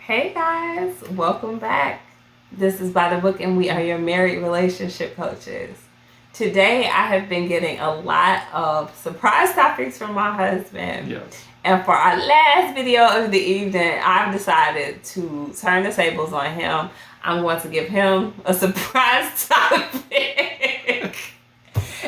Hey guys, welcome back. This is By the Book, and we are your married relationship coaches. Today, I have been getting a lot of surprise topics from my husband. Yes. And for our last video of the evening, I've decided to turn the tables on him. I'm going to give him a surprise topic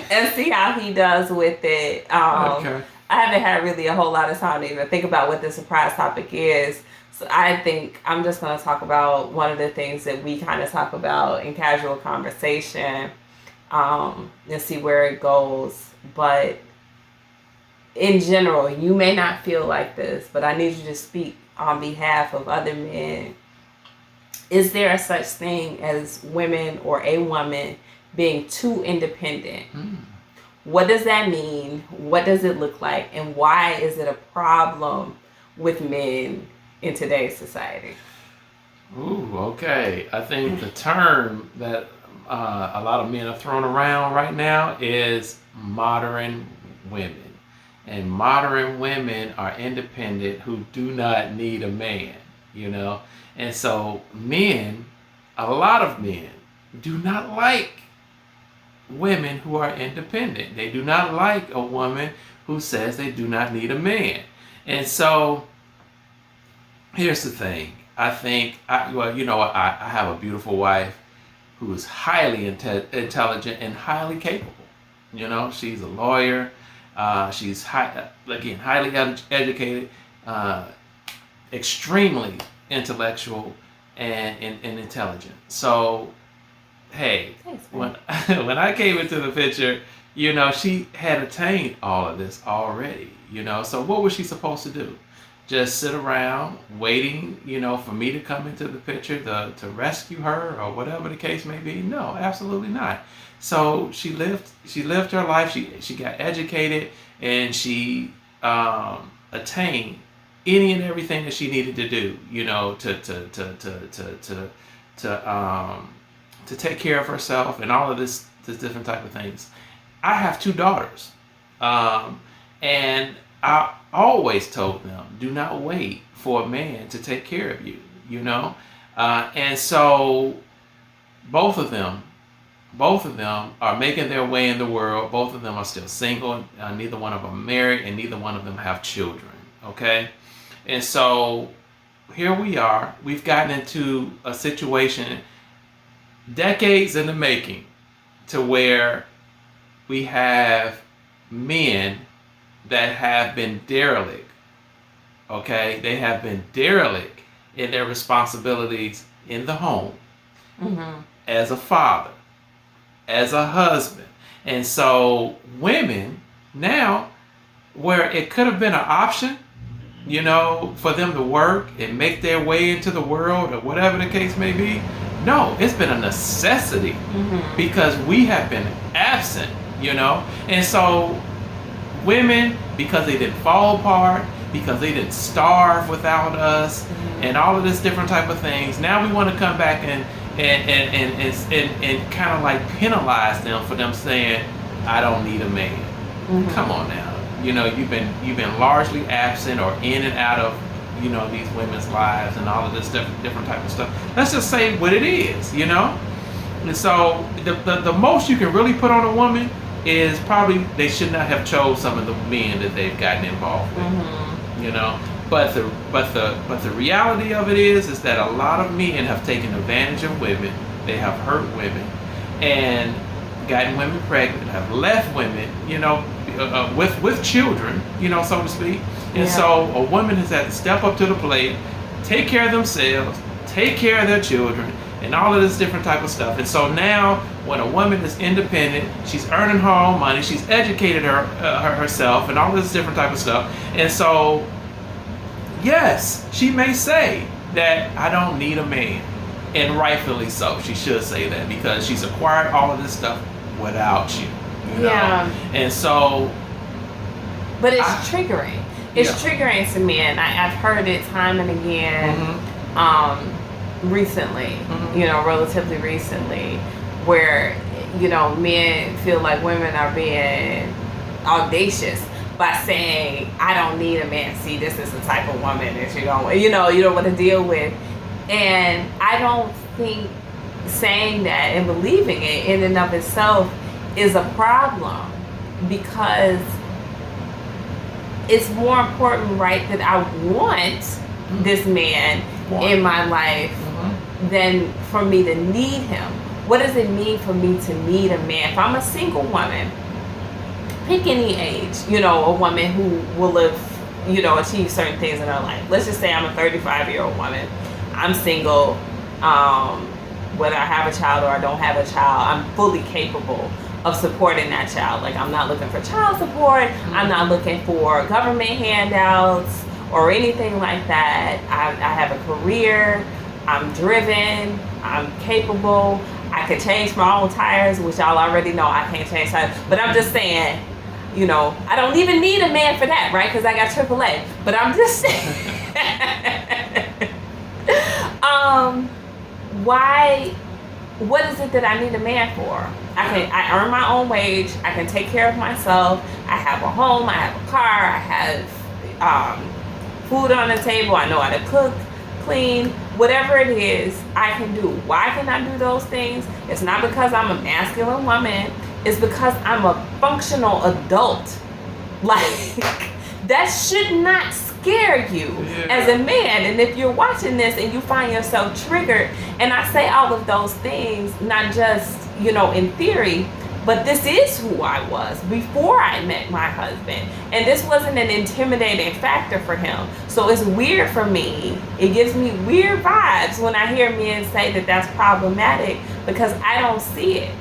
and see how he does with it. Okay. I haven't had really a whole lot of time to even think about what the surprise topic is. So I think I'm just going to talk about one of the things that we kind of talk about in casual conversation, and see where it goes. But in general, you may not feel like this, but I need you to speak on behalf of other men. Is there a such thing as women or a woman being too independent? What does that mean? What does it look like? And why is it a problem with men in today's society? Ooh, okay. I think the term that a lot of men are throwing around right now is modern women. And modern women are independent who do not need a man, you know? And so men, a lot of men, do not like women who are independent. They do not like a woman who says they do not need a man. And so here's the thing. I think, I have a beautiful wife who is highly intelligent and highly capable. You know, she's a lawyer. She's highly educated, extremely intellectual and intelligent. So, hey, Thanks, when when I came into the picture, you know, she had attained all of this already. You know, so what was she supposed to do? Just sit around waiting, you know, for me to come into the picture to rescue her or whatever the case may be? No, absolutely not. So she lived her life. She got educated, and she attained any and everything that she needed to do, you know, to take care of herself and all of this different type of things. I have two daughters, and I always told them, do not wait for a man to take care of you, you know? And so both of them are making their way in the world. Both of them are still single. Neither one of them are married, and neither one of them have children, okay? And so here we are. We've gotten into a situation decades in the making to where we have men that have been derelict, okay? They have been derelict in their responsibilities in the home, as a father, as a husband. And so women now, where it could have been an option, you know, for them to work and make their way into the world or whatever the case may be, no, it's been a necessity because we have been absent, you know? And so women, because they didn't fall apart, because they didn't starve without us, and all of this different type of things, now we want to come back and kind of like penalize them for them saying, I don't need a man. Come on now. You know, you've been largely absent or in and out of, you know, these women's lives and all of this different type of stuff. Let's just say what it is, you know? And so the most you can really put on a woman is probably they should not have chose some of the men that they've gotten involved with, you know? But the reality of it is that a lot of men have taken advantage of women. They have hurt women and gotten women pregnant, have left women, you know, with children, you know, so to speak. And so a woman has had to step up to the plate, take care of themselves, take care of their children, and all of this different type of stuff. And so now, when a woman is independent, she's earning her own money, she's educated herself, and all this different type of stuff. And so, yes, she may say that I don't need a man, and rightfully so. She should say that because she's acquired all of this stuff without you. You know? And so, but it's triggering. It's triggering to me, and I've heard it time and again. Recently, you know, relatively recently, where, you know, men feel like women are being audacious by saying, I don't need a man. See, this is the type of woman that you don't want to deal with. And I don't think saying that and believing it in and of itself is a problem, because it's more important, right, that I want this man in my life than for me to need him. What does it mean for me to need a man? If I'm a single woman, pick any age, a woman who will have, achieved certain things in her life. Let's just say I'm a 35-year-old woman. I'm single. Whether I have a child or I don't have a child, I'm fully capable of supporting that child. Like, I'm not looking for child support. I'm not looking for government handouts or anything like that. I have a career. I'm driven. I'm capable. I can change my own tires, which y'all already know I can't change tires. But I'm just saying, I don't even need a man for that, right? Because I got AAA. But I'm just saying. What is it that I need a man for? I earn my own wage. I can take care of myself. I have a home. I have a car. I have food on the table. I know how to cook, clean, whatever it is, I can do. Why can I do those things? It's not because I'm a masculine woman. It's because I'm a functional adult. Like, that should not scare you as a man. And if you're watching this and you find yourself triggered, and I say all of those things, not just, in theory, but this is who I was before I met my husband. And this wasn't an intimidating factor for him. So it's weird for me. It gives me weird vibes when I hear men say that that's problematic, because I don't see it.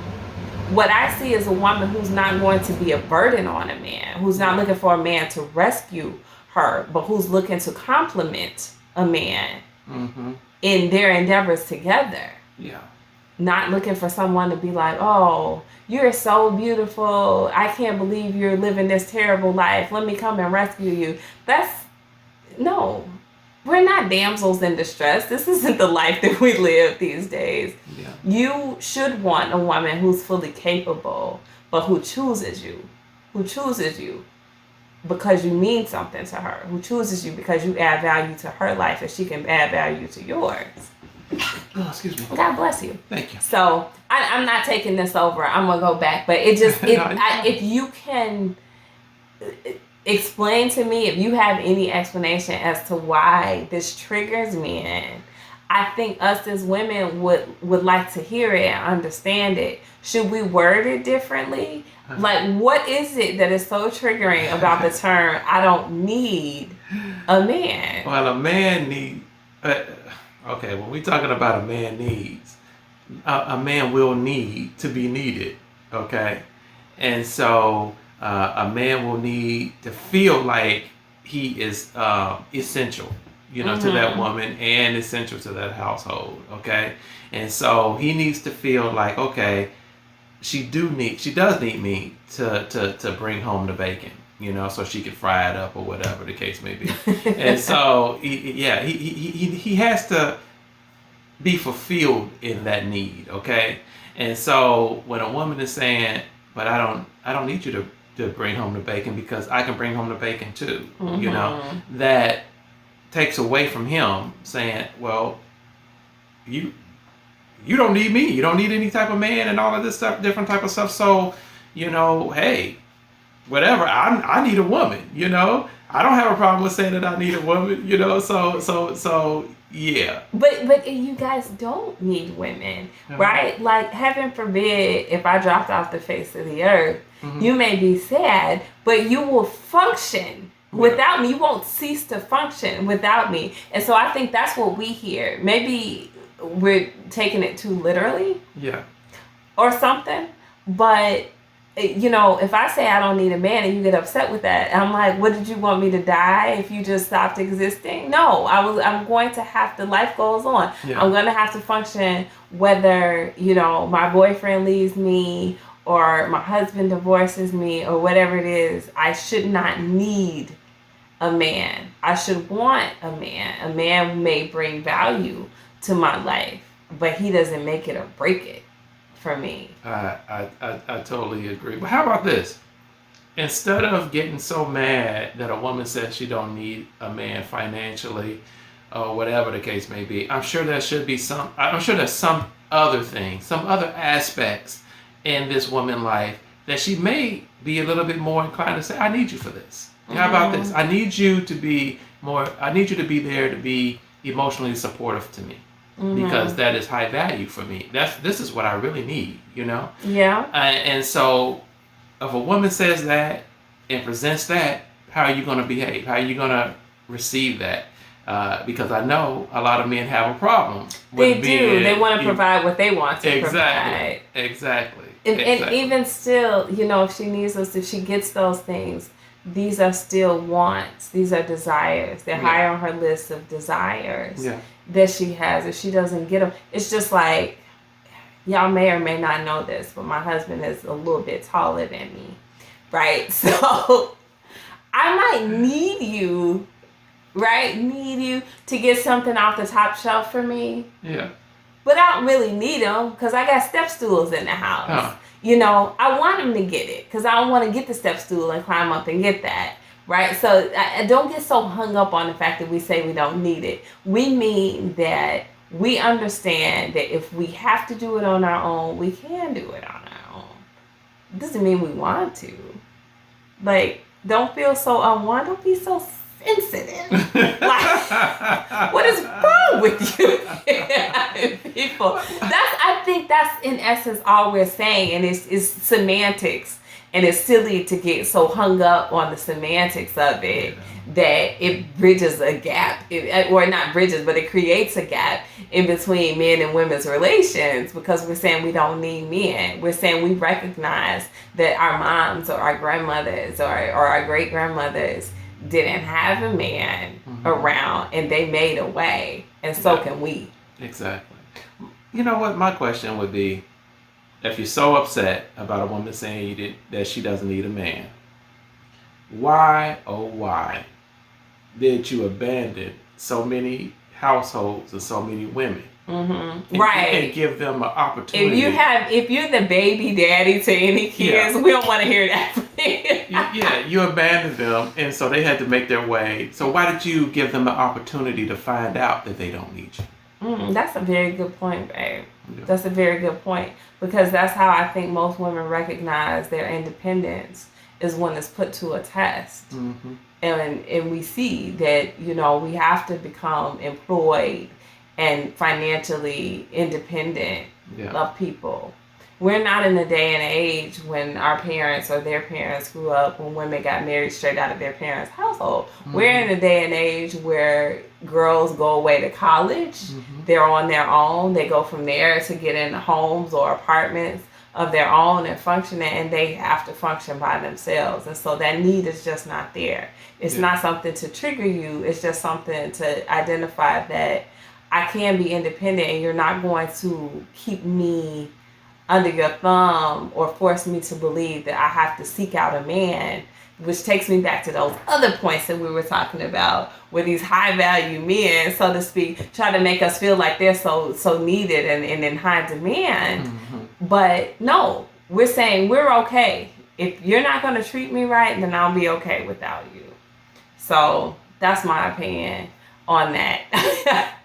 What I see is a woman who's not going to be a burden on a man, who's not looking for a man to rescue her, but who's looking to complement a man in their endeavors together. Yeah. Not looking for someone to be like, oh, you're so beautiful. I can't believe you're living this terrible life. Let me come and rescue you. No. We're not damsels in distress. This isn't the life that we live these days. Yeah. You should want a woman who's fully capable, but who chooses you. Who chooses you because you mean something to her. Who chooses you because you add value to her life and she can add value to yours. Oh, excuse me. God bless you. Thank you. So I'm not taking this over. I'm gonna go back, but if you can explain to me, if you have any explanation as to why this triggers men, I think us as women would like to hear it and understand it. Should we word it differently? Like, what is it that is so triggering about the term "I don't need a man"? Well, a man needs. Okay, when we're talking about a man needs, a man will need to be needed, okay? And so a man will need to feel like he is essential, to that woman and essential to that household, okay? And so he needs to feel like, okay, she does need me to bring home the bacon, so she can fry it up or whatever the case may be. And so, he has to be fulfilled in that need, okay? And so when a woman is saying, but I don't need you to bring home the bacon because I can bring home the bacon too, that takes away from him saying, well, you don't need me. You don't need any type of man and all of this stuff, different type of stuff. So, hey, whatever. I need a woman, I don't have a problem with saying that I need a woman, so yeah. But you guys don't need women, right? Like, heaven forbid, if I dropped off the face of the earth, you may be sad, but you will function without me. You won't cease to function without me. And so I think that's what we hear. Maybe we're taking it too literally. Yeah. Or something. But, if I say I don't need a man and you get upset with that, I'm like, what, did you want me to die if you just stopped existing? No, I'm going to have to, life goes on. Yeah. I'm going to have to function whether, my boyfriend leaves me or my husband divorces me or whatever it is. I should not need a man. I should want a man. A man may bring value to my life, but he doesn't make it or break it for me. I totally agree. But how about this? Instead of getting so mad that a woman says she don't need a man financially, or whatever the case may be. I'm sure there should be some. I'm sure there's some other things, some other aspects in this woman's life that she may be a little bit more inclined to say, "I need you for this. How about this? I need you to be more. I need you to be there to be emotionally supportive to me." Because that is high value for me. This is what I really need, you know? Yeah. And so if a woman says that and presents that, how are you going to behave? How are you going to receive that? Because I know a lot of men have a problem with They want to provide what they want to provide. Exactly. And even still, if she needs us, if she gets those things, these are still wants. These are desires. They're higher on her list of desires that she has. If she doesn't get them, it's just like, y'all may or may not know this, but my husband is a little bit taller than me, right? So I might need you, right? Need you to get something off the top shelf for me. Yeah. But I don't really need them because I got step stools in the house. I want him to get it because I don't want to get the step stool and climb up and get that, right? So I don't get so hung up on the fact that we say we don't need it. We mean that we understand that if we have to do it on our own, we can do it on our own. It doesn't mean we want to. Like, don't feel so unwanted. Don't be so sensitive. Like, what is wrong with you? People. I think that's in essence all we're saying, and it's semantics, and it's silly to get so hung up on the semantics of it that it bridges a gap, or not bridges, but it creates a gap in between men and women's relations, because we're saying we don't need men. We're saying we recognize that our moms or our grandmothers or our great grandmothers didn't have a man around, and they made a way, and so can we. Exactly. You know what my question would be, if you're so upset about a woman saying that she doesn't need a man, why, oh why, did you abandon so many households and so many women? And give them an opportunity. If you're the baby daddy to any kids, we don't want to hear that from you. You abandoned them, and so they had to make their way. So why did you give them the opportunity to find out that they don't need you? That's a very good point, babe. Yeah. That's a very good point, because that's how I think most women recognize their independence, is when it's put to a test. And we see that, we have to become employed and financially independent of people. We're not in a day and age when our parents or their parents grew up, when women got married straight out of their parents' household. We're in a day and age where girls go away to college. They're on their own. They go from there to get in homes or apartments of their own and functioning, and they have to function by themselves. And so that need is just not there. It's not something to trigger you. It's just something to identify that I can be independent, and you're not going to keep me under your thumb or force me to believe that I have to seek out a man, which takes me back to those other points that we were talking about, where these high value men, so to speak, try to make us feel like they're so needed and in high demand. But no, we're saying we're okay. If you're not going to treat me right, then I'll be okay without you. So that's my opinion on that.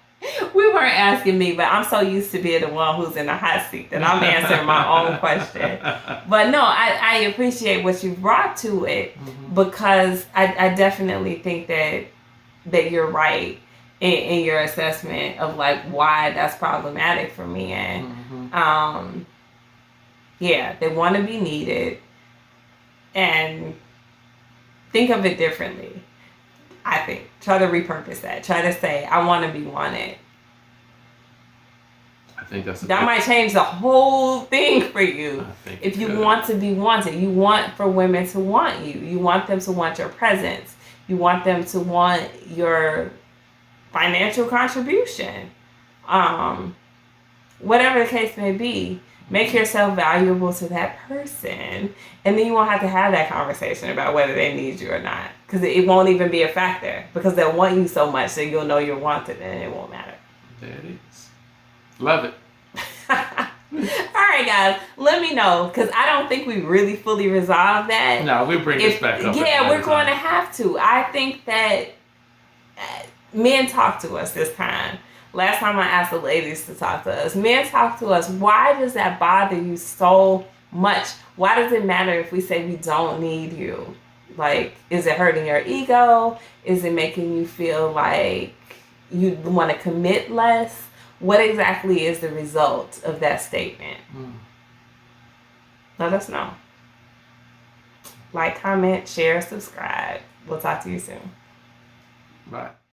We weren't asking me, but I'm so used to being the one who's in the hot seat that I'm answering my own question. But no, I appreciate what you brought to it, because I definitely think that you're right in your assessment of like why that's problematic for men. They want to be needed, and think of it differently. I think. Try to repurpose that. Try to say, I want to be wanted. I think that might change the whole thing for you. If you want to be wanted, you want for women to want you. You want them to want your presence. You want them to want your financial contribution. Whatever the case may be, make yourself valuable to that person, and then you won't have to have that conversation about whether they need you or not, because it won't even be a factor, because they'll want you so much that you'll know you're wanted, and it won't matter. There it is. Love it. All right, guys, let me know, because I don't think we really fully resolved that. No, we'll bring this back up. Yeah, we're going to have to. I think that Men, talk to us this time. Last time I asked the ladies to talk to us. Men, talk to us. Why does that bother you so much? Why does it matter if we say we don't need you? Like, is it hurting your ego? Is it making you feel like you want to commit less? What exactly is the result of that statement? Let us know. Like, comment, share, subscribe. We'll talk to you soon. Bye.